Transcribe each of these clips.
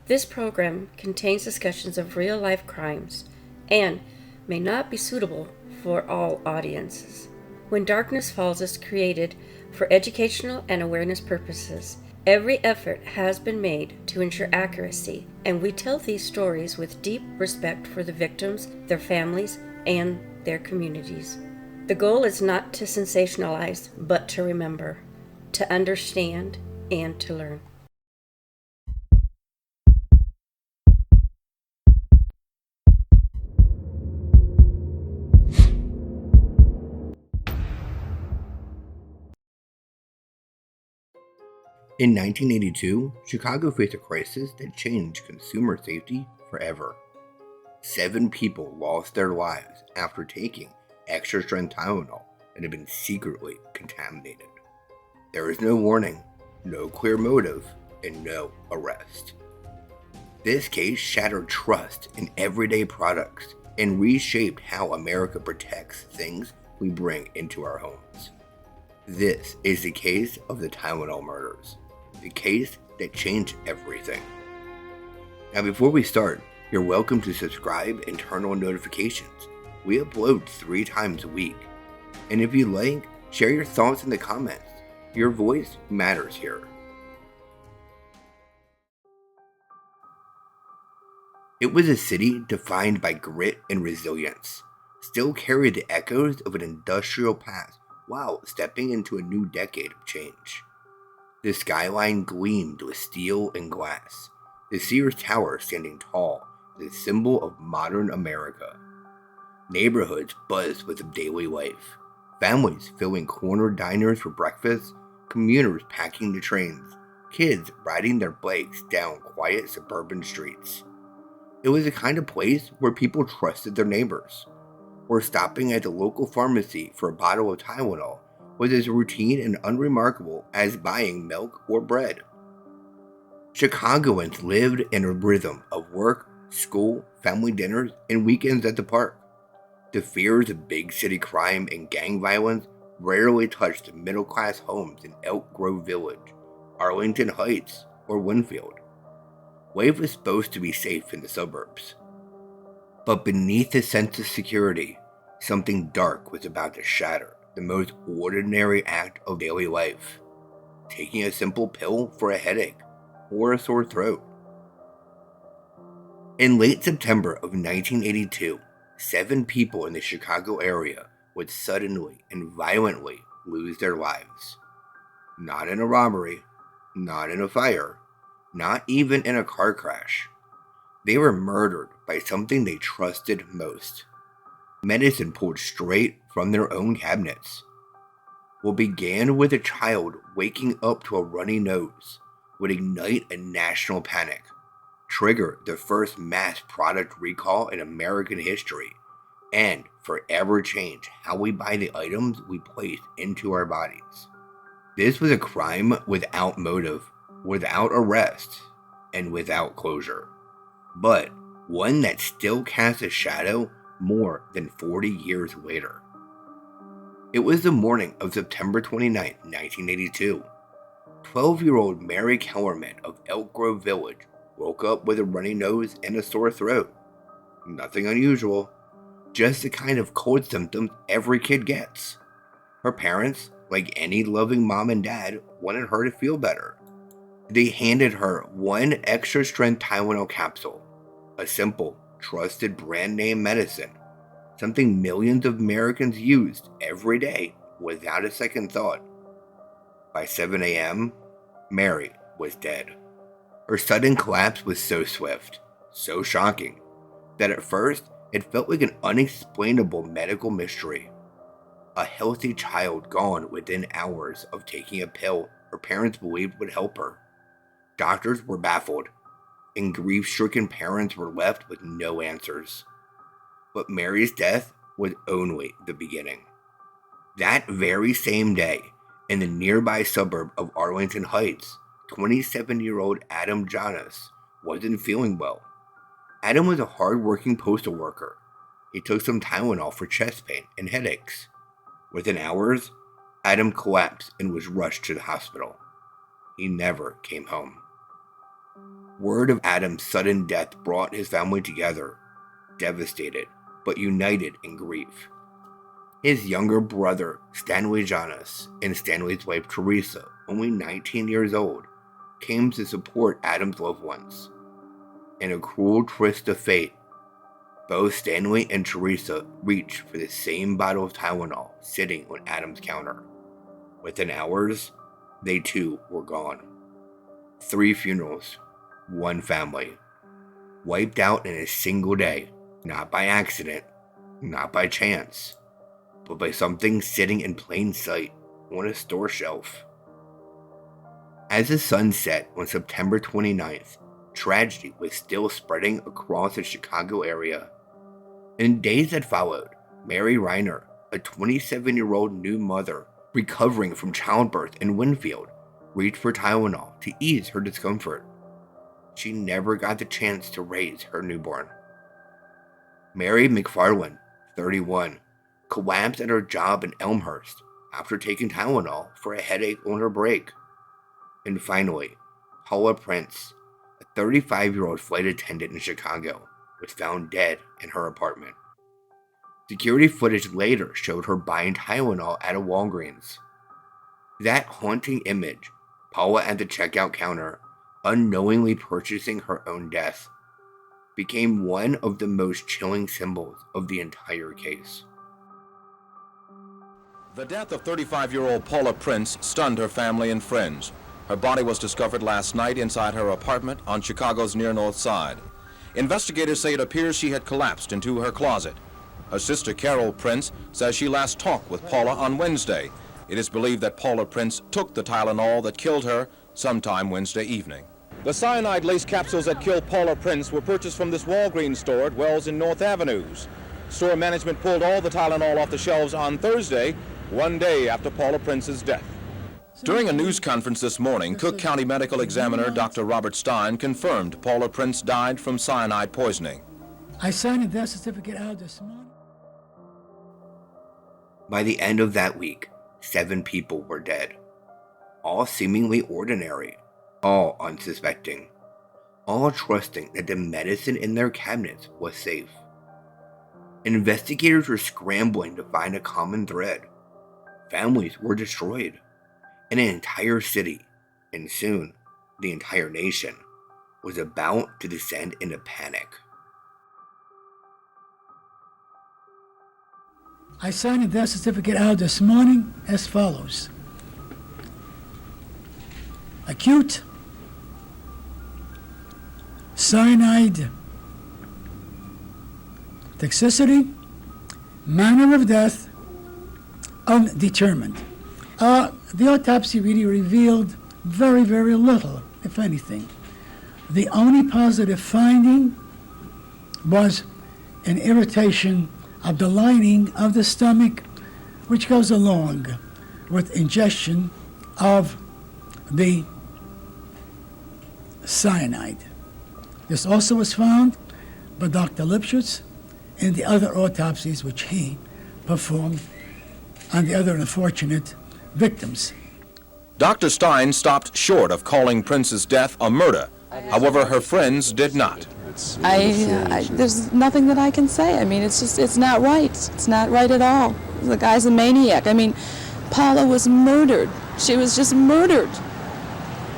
This program contains discussions of real-life crimes and may not be suitable for all audiences. When Darkness Falls is created for educational and awareness purposes, every effort has been made to ensure accuracy, and we tell these stories with deep respect for the victims, their families, and their communities. The goal is not to sensationalize, but to remember, to understand, and to learn. In 1982, Chicago faced a crisis that changed consumer safety forever. 7 people lost their lives after taking extra-strength Tylenol that had been secretly contaminated. There was no warning, no clear motive, and no arrest. This case shattered trust in everyday products and reshaped how America protects things we bring into our homes. This is the case of the Tylenol murders, the case that changed everything. Now before we start, you're welcome to subscribe and turn on notifications. We upload 3 times a week. And if you like, share your thoughts in the comments. Your voice matters here. It was a city defined by grit and resilience, still carried the echoes of an industrial past while stepping into a new decade of change. The skyline gleamed with steel and glass, the Sears Tower standing tall, the symbol of modern America. Neighborhoods buzzed with daily life, families filling corner diners for breakfast, commuters packing the trains, kids riding their bikes down quiet suburban streets. It was the kind of place where people trusted their neighbors, or stopping at the local pharmacy for a bottle of Tylenol was as routine and unremarkable as buying milk or bread. Chicagoans lived in a rhythm of work, school, family dinners, and weekends at the park. The fears of big city crime and gang violence rarely touched middle-class homes in Elk Grove Village, Arlington Heights, or Winfield. Life was supposed to be safe in the suburbs. But beneath the sense of security, something dark was about to shatter the most ordinary act of daily life: taking a simple pill for a headache or a sore throat. In late September of 1982, 7 people in the Chicago area would suddenly and violently lose their lives. Not in a robbery, not in a fire, not even in a car crash. They were murdered by something they trusted most: medicine pulled straight from their own cabinets. What began with a child waking up to a runny nose would ignite a national panic, trigger the first mass product recall in American history, and forever change how we buy the items we place into our bodies. This was a crime without motive, without arrest, and without closure, but one that still casts a shadow more than 40 years later. It was the morning of September 29, 1982. 12-year-old Mary Kellerman of Elk Grove Village woke up with a runny nose and a sore throat. Nothing unusual, just the kind of cold symptoms every kid gets. Her parents, like any loving mom and dad, wanted her to feel better. They handed her 1 extra-strength Tylenol capsule, a simple, trusted brand name medicine, something millions of Americans used every day without a second thought. By 7 a.m., Mary was dead. Her sudden collapse was so swift, so shocking, that at first it felt like an unexplainable medical mystery. A healthy child gone within hours of taking a pill her parents believed would help her. Doctors were baffled, and grief-stricken parents were left with no answers. But Mary's death was only the beginning. That very same day, in the nearby suburb of Arlington Heights, 27-year-old Adam Jonas wasn't feeling well. Adam was a hard-working postal worker. He took some Tylenol for chest pain and headaches. Within hours, Adam collapsed and was rushed to the hospital. He never came home. Word of Adam's sudden death brought his family together, devastated but united in grief. His younger brother, Stanley Jonas, and Stanley's wife Teresa, only 19 years old, came to support Adam's loved ones. In a cruel twist of fate, both Stanley and Teresa reached for the same bottle of Tylenol sitting on Adam's counter. Within hours, they too were gone. 3 funerals, 1 family, wiped out in a single day, not by accident, not by chance, but by something sitting in plain sight on a store shelf. As the sun set on September 29th, tragedy was still spreading across the Chicago area. In days that followed, Mary Reiner, a 27-year-old new mother recovering from childbirth in Winfield, reached for Tylenol to ease her discomfort. She never got the chance to raise her newborn. Mary McFarland, 31, collapsed at her job in Elmhurst after taking Tylenol for a headache on her break. And finally, Paula Prince, a 35-year-old flight attendant in Chicago, was found dead in her apartment. Security footage later showed her buying Tylenol at a Walgreens. That haunting image, Paula at the checkout counter, unknowingly purchasing her own death, became one of the most chilling symbols of the entire case. The death of 35-year-old Paula Prince stunned her family and friends. Her body was discovered last night inside her apartment on Chicago's near North Side. Investigators say it appears she had collapsed into her closet. Her sister Carol Prince says she last talked with Paula on Wednesday. It is believed that Paula Prince took the Tylenol that killed her sometime Wednesday evening. The cyanide-laced capsules that killed Paula Prince were purchased from this Walgreens store at Wells and North Avenues. Store management pulled all the Tylenol off the shelves on Thursday, one day after Paula Prince's death. During a news conference this morning, Cook County Medical Examiner Dr. Robert Stein confirmed Paula Prince died from cyanide poisoning. I signed a death certificate out this morning. By the end of that week, 7 people were dead. All seemingly ordinary, all unsuspecting, all trusting that the medicine in their cabinets was safe. Investigators were scrambling to find a common thread. Families were destroyed. And an entire city, and soon the entire nation, was about to descend into panic. I signed a death certificate out this morning as follows. Acute cyanide toxicity, manner of death undetermined. The autopsy really revealed very, very little, if anything. The only positive finding was an irritation of the lining of the stomach, which goes along with ingestion of the cyanide. This also was found by Dr. Lipschutz in the other autopsies which he performed on the other unfortunate victims. Dr. Stein stopped short of calling Prince's death a murder. However, her friends did not. There's nothing that I can say. I mean, it's not right. It's not right at all. The guy's a maniac. I mean, Paula was murdered. She was just murdered.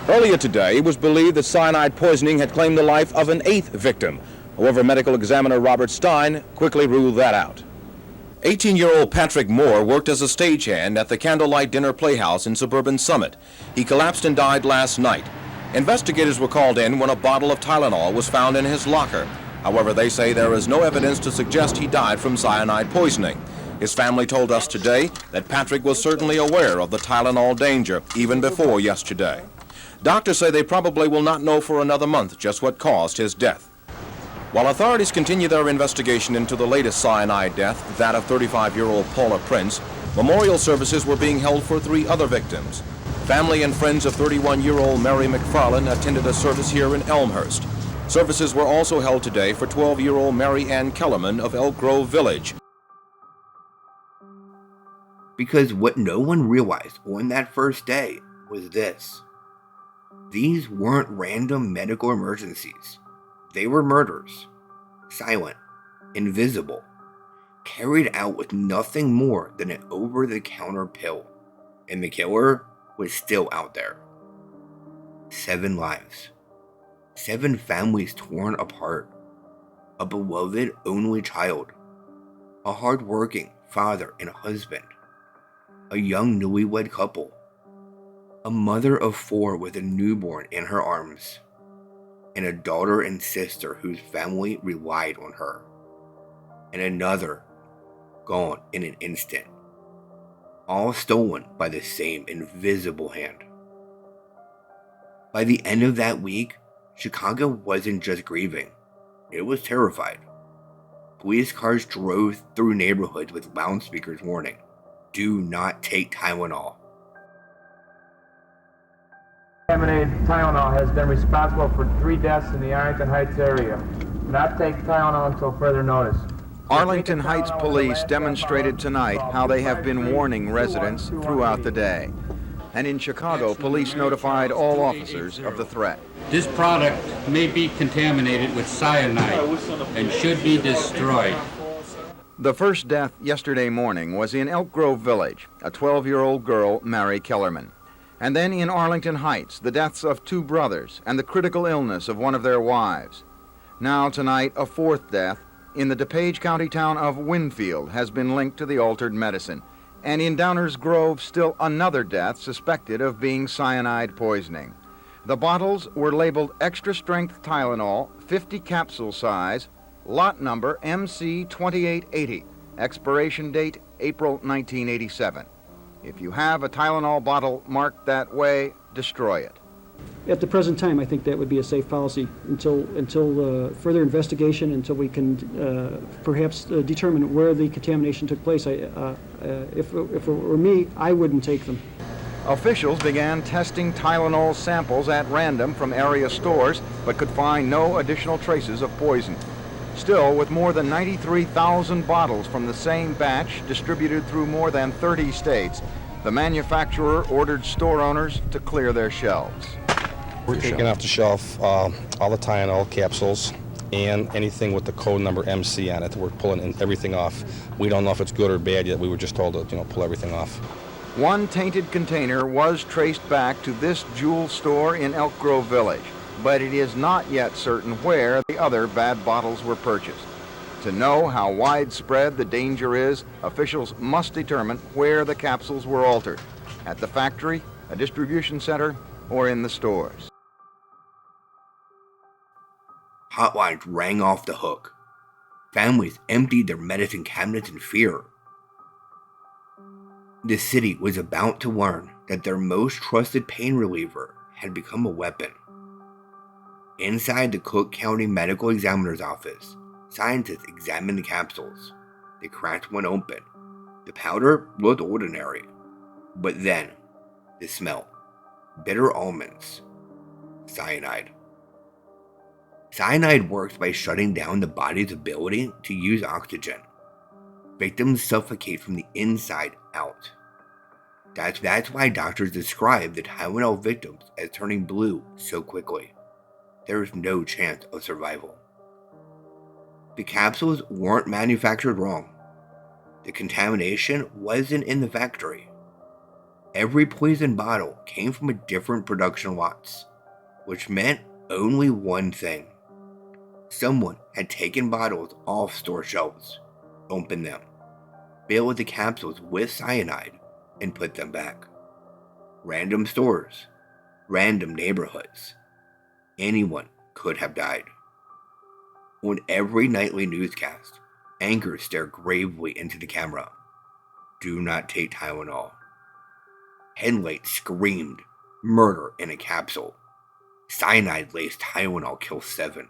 Earlier today, it was believed that cyanide poisoning had claimed the life of an 8th victim. However, medical examiner Robert Stein quickly ruled that out. 18-year-old Patrick Moore worked as a stagehand at the Candlelight Dinner Playhouse in suburban Summit. He collapsed and died last night. Investigators were called in when a bottle of Tylenol was found in his locker. However, they say there is no evidence to suggest he died from cyanide poisoning. His family told us today that Patrick was certainly aware of the Tylenol danger even before yesterday. Doctors say they probably will not know for another month just what caused his death. While authorities continue their investigation into the latest cyanide death, that of 35-year-old Paula Prince, memorial services were being held for 3 other victims. Family and friends of 31-year-old Mary McFarland attended a service here in Elmhurst. Services were also held today for 12-year-old Mary Ann Kellerman of Elk Grove Village. Because what no one realized on that first day was this. These weren't random medical emergencies. They were murders. Silent, invisible, carried out with nothing more than an over-the-counter pill. And the killer was still out there. 7 lives. 7 families torn apart. A beloved only child. A hard-working father and husband. A young newlywed couple. A mother of 4 with a newborn in her arms. And a daughter and sister whose family relied on her. And another gone in an instant. All stolen by the same invisible hand. By the end of that week, Chicago wasn't just grieving, it was terrified. Police cars drove through neighborhoods with loudspeakers warning, "Do not take Tylenol." Contaminated Tylenol has been responsible for 3 deaths in the Arlington Heights area. Do not take Tylenol until further notice. Arlington Heights police demonstrated tonight how they have been warning residents throughout the day. And in Chicago, police notified all officers of the threat. This product may be contaminated with cyanide and should be destroyed. The first death yesterday morning was in Elk Grove Village, a 12-year-old girl, Mary Kellerman. And then in Arlington Heights, the deaths of 2 brothers and the critical illness of one of their wives. Now tonight, a 4th death in the DuPage County town of Winfield has been linked to the altered medicine. And in Downers Grove, still another death suspected of being cyanide poisoning. The bottles were labeled Extra-Strength Tylenol, 50 capsule size, lot number MC2880, expiration date April 1987. If you have a Tylenol bottle marked that way, destroy it. At the present time, I think that would be a safe policy until further investigation, until we can perhaps determine where the contamination took place. If it were me, I wouldn't take them. Officials began testing Tylenol samples at random from area stores, but could find no additional traces of poison. Still, with more than 93,000 bottles from the same batch distributed through more than 30 states, the manufacturer ordered store owners to clear their shelves. We're taking off the shelf all the Tylenol capsules and anything with the code number MC on it. We're pulling everything off. We don't know if it's good or bad yet. We were just told to pull everything off. One tainted container was traced back to this jewel store in Elk Grove Village, but it is not yet certain where the other bad bottles were purchased. To know how widespread the danger is, officials must determine where the capsules were altered, at the factory, a distribution center, or in the stores. Hotlines rang off the hook. Families emptied their medicine cabinets in fear. The city was about to learn that their most trusted pain reliever had become a weapon. Inside the Cook County Medical Examiner's office, scientists examined the capsules. They cracked one open. The powder looked ordinary. But then, the smell. Bitter almonds. Cyanide. Cyanide works by shutting down the body's ability to use oxygen. Victims suffocate from the inside out. That's why doctors describe the Tylenol victims as turning blue so quickly. There is no chance of survival. The capsules weren't manufactured wrong. The contamination wasn't in the factory. Every poison bottle came from a different production lots, which meant only one thing. Someone had taken bottles off store shelves, opened them, filled the capsules with cyanide, and put them back. Random stores, random neighborhoods. Anyone could have died. On every nightly newscast, anchors stare gravely into the camera. Do not take Tylenol. Headlights screamed, murder in a capsule. Cyanide-laced Tylenol kills 7.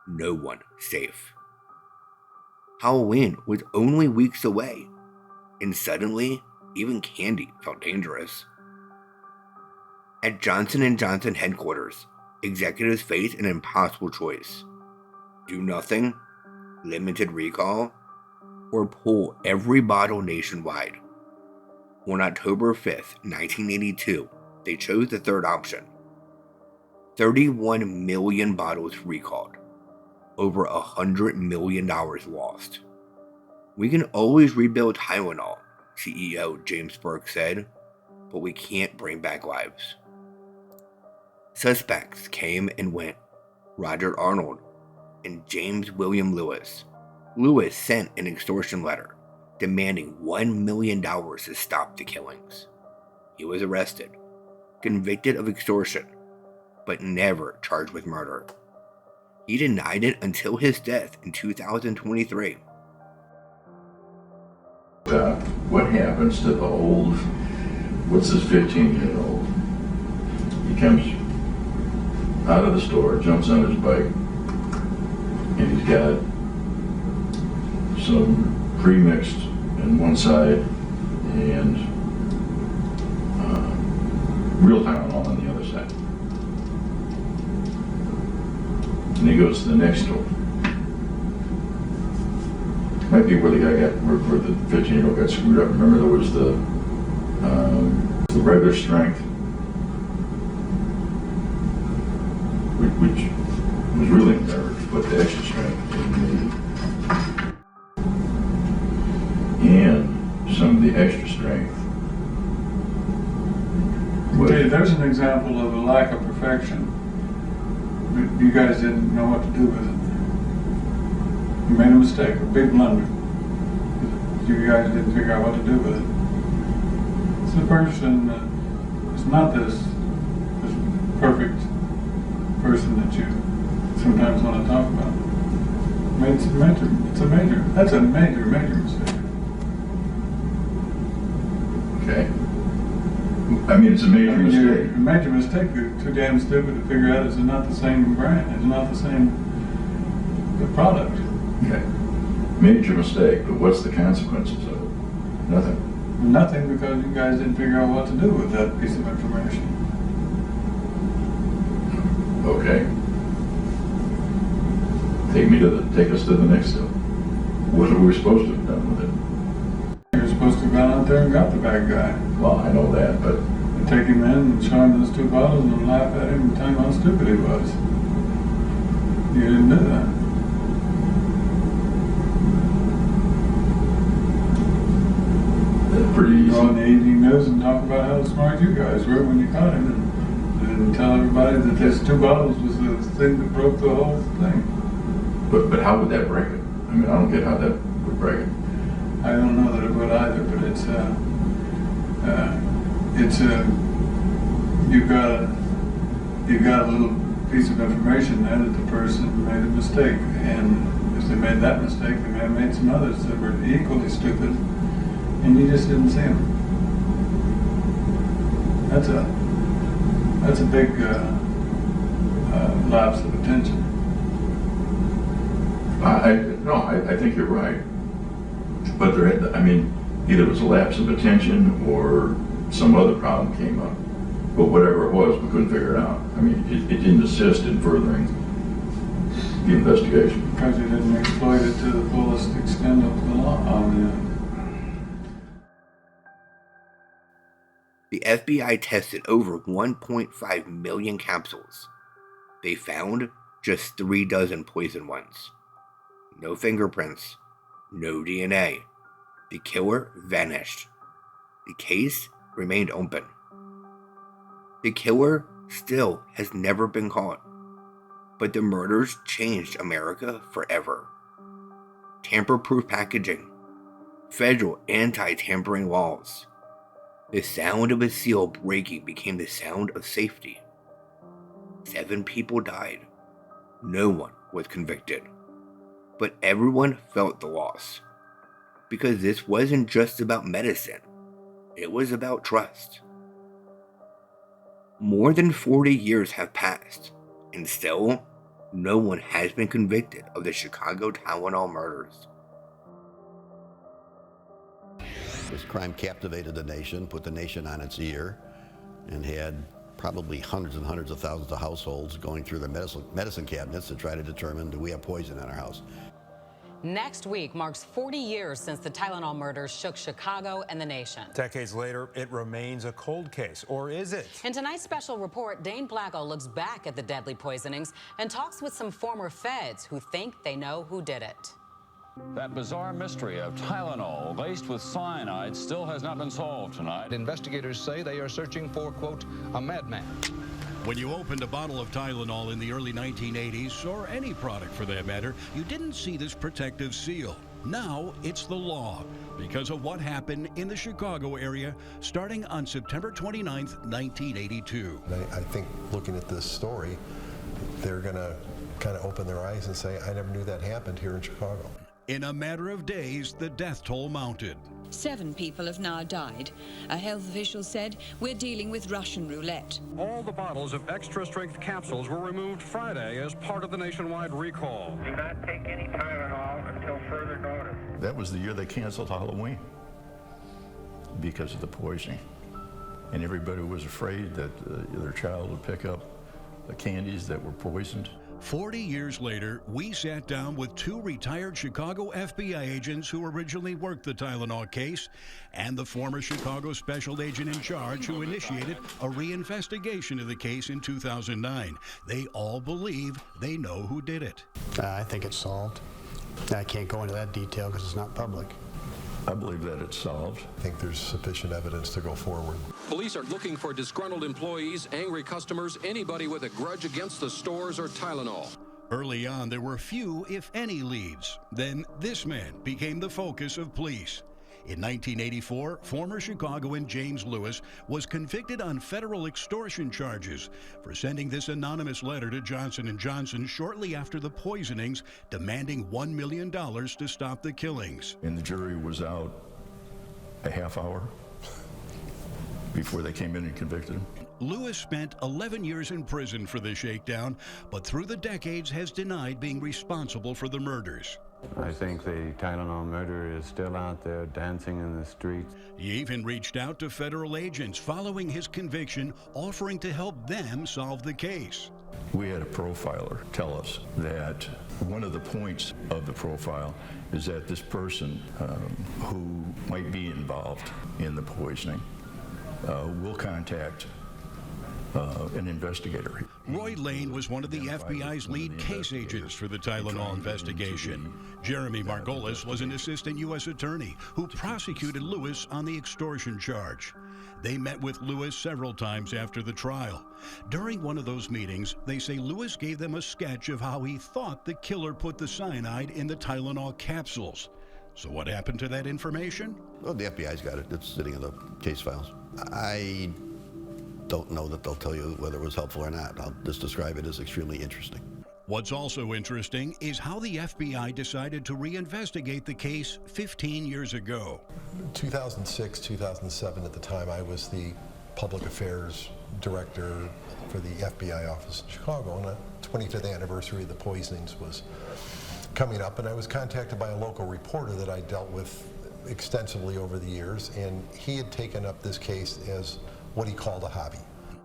No one safe. Halloween was only weeks away, and suddenly, even candy felt dangerous. At Johnson & Johnson headquarters, executives faced an impossible choice. Do nothing, limited recall, or pull every bottle nationwide. On October 5th, 1982, they chose the third option. 31 million bottles recalled. Over $100 million lost. We can always rebuild Tylenol, CEO James Burke said, but we can't bring back lives. Suspects came and went. Roger Arnold and James William Lewis. Lewis sent an extortion letter demanding $1 million to stop the killings. He was arrested, convicted of extortion, but never charged with murder. He denied it until his death in 2023. What happens to the old, what's this 15-year-old? He comes out of the store, jumps on his bike, and he's got some pre-mixed in one side and real Tylenol on the other side. And he goes to the next store. Might be where the guy got, where the 15-year-old got screwed up. Remember there was the regular strength, which was really endeavored to put the extra strength and some of the extra strength. Okay, there's an example of a lack of perfection. You guys didn't know what to do with it. You made a mistake, a big blunder. You guys didn't figure out what to do with it. It's the person, it's not this perfect person that you sometimes want to talk about. That's a major mistake. Okay. I mean, it's a major mistake. A major mistake. You're too damn stupid to figure out it's not the same brand. It's not the same product. Okay. Major mistake, but what's the consequences of it? Nothing. Nothing, because you guys didn't figure out what to do with that piece of information. Okay. Take us to the next step. What are we supposed to have done with it? You're supposed to have gone out there and got the bad guy. Well, I know that, but And take him in and show him those 2 bottles and laugh at him and tell him how stupid he was. You didn't do that. that's pretty easy. Go on the evening news and talk about how smart you guys were when you caught him, and tell everybody that those 2 bottles was the thing that broke the whole thing. But how would that break it? I mean, I don't get how that would break it. I don't know that it would either, but you've got a little piece of information there that the person made a mistake, and if they made that mistake, they may have made some others that were equally stupid, and you just didn't see them. That's a big lapse of attention. I think you're right. But either it was a lapse of attention or some other problem came up. But whatever it was, we couldn't figure it out. I mean, it didn't assist in furthering the investigation. Because you didn't exploit it to the fullest extent of the law. The FBI tested over 1.5 million capsules. They found just 3 dozen poison ones. No fingerprints, no DNA. The killer vanished. The case remained open. The killer still has never been caught, but the murders changed America forever. Tamper-proof packaging, federal anti-tampering laws. The sound of a seal breaking became the sound of safety. 7 people died. No one was convicted. But everyone felt the loss. Because this wasn't just about medicine. It was about trust. More than 40 years have passed, and still, no one has been convicted of the Chicago Tylenol murders. This crime captivated the nation, put the nation on its ear, and had probably hundreds and hundreds of thousands of households going through their medicine cabinets to try to determine, do we have poison in our house? Next week marks 40 years since the Tylenol murders shook Chicago and the nation. Decades later, it remains a cold case, or is it? In tonight's special report, Dane Placco looks back at the deadly poisonings and talks with some former feds who think they know who did it. That bizarre mystery of Tylenol laced with cyanide still has not been solved tonight. Investigators say they are searching for, quote, a madman. When you opened a bottle of Tylenol in the early 1980s, or any product for that matter, you didn't see this protective seal. Now it's the law because of what happened in the Chicago area starting on September 29th, 1982. I think looking at this story, they're going to kind of open their eyes and say, I never knew that happened here in Chicago. In a matter of days, the death toll mounted. 7 people have now died. A health official said, we're dealing with Russian roulette. All the bottles of extra-strength capsules were removed Friday as part of the nationwide recall. Do not take any Tylenol until further notice. That was the year they canceled Halloween because of the poisoning. And everybody was afraid that their child would pick up the candies that were poisoned. 40 years later, we sat down with 2 retired Chicago FBI agents who originally worked the Tylenol case and the former Chicago special agent in charge who initiated a reinvestigation of the case in 2009. They all believe they know who did it. I think it's solved. I can't go into that detail because it's not public. I believe that it's solved. I think there's sufficient evidence to go forward. Police are looking for disgruntled employees, angry customers, anybody with a grudge against the stores or Tylenol. Early on, there were few, if any, leads. Then this man became the focus of police. In 1984, former Chicagoan James Lewis was convicted on federal extortion charges for sending this anonymous letter to Johnson & Johnson shortly after the poisonings, demanding $1 million to stop the killings. And the jury was out a half hour before they came in and convicted him. Lewis spent 11 years in prison for the shakedown, but through the decades has denied being responsible for the murders. I think the Tylenol murderer is still out there dancing in the streets. He even reached out to federal agents following his conviction, offering to help them solve the case. We had a profiler tell us that one of the points of the profile is that this person who might be involved in the poisoning will contact an investigator. Roy Lane was one of the FBI's lead case agents for the Tylenol investigation. Jeremy Margolis was an assistant U.S. attorney who prosecuted Lewis on the extortion charge. They met with Lewis several times after the trial. During one of those meetings, they say Lewis gave them a sketch of how he thought the killer put the cyanide in the Tylenol capsules. So what happened to that information? Well, the FBI's got it. It's sitting in the case files. I don't know that they'll tell you whether it was helpful or not. I'll just describe it as extremely interesting. What's also interesting is how the FBI decided to reinvestigate the case 15 years ago. 2006, 2007, at the time, I was the public affairs director for the FBI office in Chicago, and the 25th anniversary of the poisonings was coming up, and I was contacted by a local reporter that I dealt with extensively over the years, and he had taken up this case as what he called a hobby.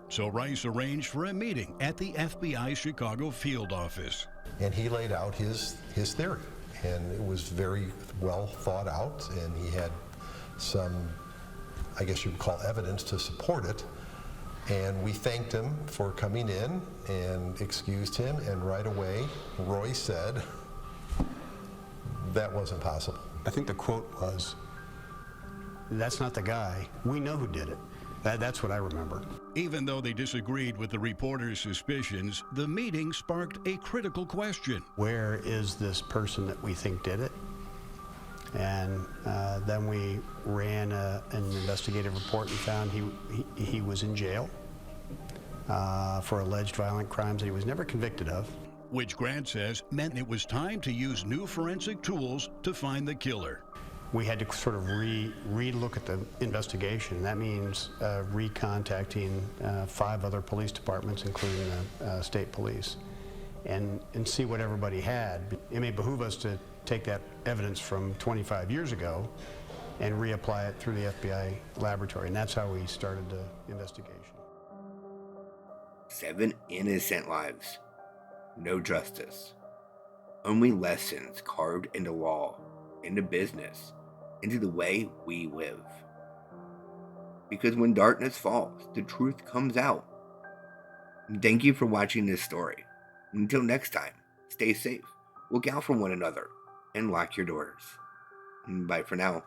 So Rice arranged for a meeting at the FBI Chicago field office. And he laid out his theory, and it was very well thought out, and he had some, I guess you would call evidence to support it. And we thanked him for coming in and excused him, and right away Roy said that wasn't possible. I think the quote was, "That's not the guy. We know who did it." That's what I remember. Even though they disagreed with the reporter's suspicions, the meeting sparked a critical question. Where is this person that we think did it? And then we ran an investigative report and found he was in jail for alleged violent crimes that he was never convicted of. Which Grant says meant it was time to use new forensic tools to find the killer. We had to sort of re-look at the investigation. That means recontacting 5 other police departments, including the state police, and see what everybody had. It may behoove us to take that evidence from 25 years ago and reapply it through the FBI laboratory, and that's how we started the investigation. 7 innocent lives. No justice. Only lessons carved into law, into business, into the way we live. Because when darkness falls, the truth comes out. Thank you for watching this story. Until next time, stay safe, look out for one another, and lock your doors. Bye for now.